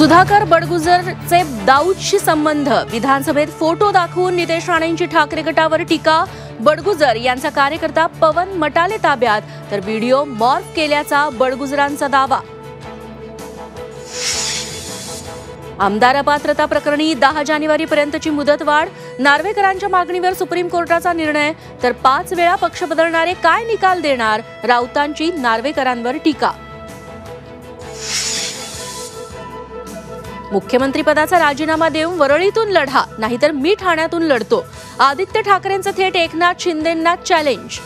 सुधाकर बडगुजरचे दाऊदशी संबंध, विधानसभेत फोटो दाखवून नितेश राणेंची ठाकरे गटावर टीका। बडगुजर यांचा कार्यकर्ता पवन मटाले ताब्यात, तर व्हिडिओ मॉर्फ केल्याचा बडगुजरांचा दावा। आमदार अपात्रता प्रकरणी 10 जानेवारीपर्यंतची मुदतवाढ, नार्वेकरांच्या मागणीवर सुप्रीम कोर्टाचा निर्णय, तर 5 वेळा पक्ष बदलणारे काय निकाल देणार, राऊतांची नार्वेकरांवर टीका। मुख्यमंत्रीपदाचा राजीनामा देऊन वरळीतून लढा, नाहीतर मी ठाण्यातून लढतो, आदित्य ठाकरेंचं थेट एकनाथ शिंदेंना चॅलेंज।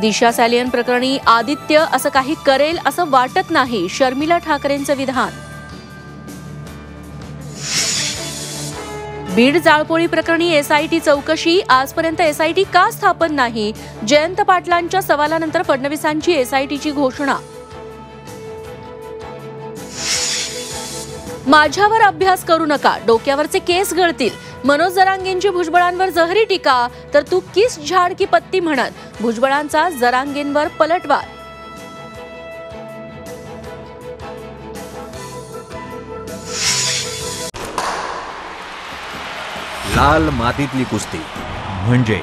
दिशा सॅलियन प्रकरणी आदित्य असं काही करेल असं वाटत नाही, शर्मिला ठाकरेंचं विधान। बीड जाळपोळी प्रकरणी एसआयटी चौकशी, आजपर्यंत एसआयटी का स्थापन नाही, जयंत पाटलांच्या सवालानंतर फडणवीसांची एसआयटीची घोषणा। माझ्यावर अभ्यास करू नका, डोक्यावरचे केस गळतील, मनोज जरांगेंची भुजबळांवर जहरी टीका, तर तू किस झाड की पत्ती म्हणत भुजबळांचा जरांगेंवर पलटवार। लाल मातीतली कुस्ती म्हणजे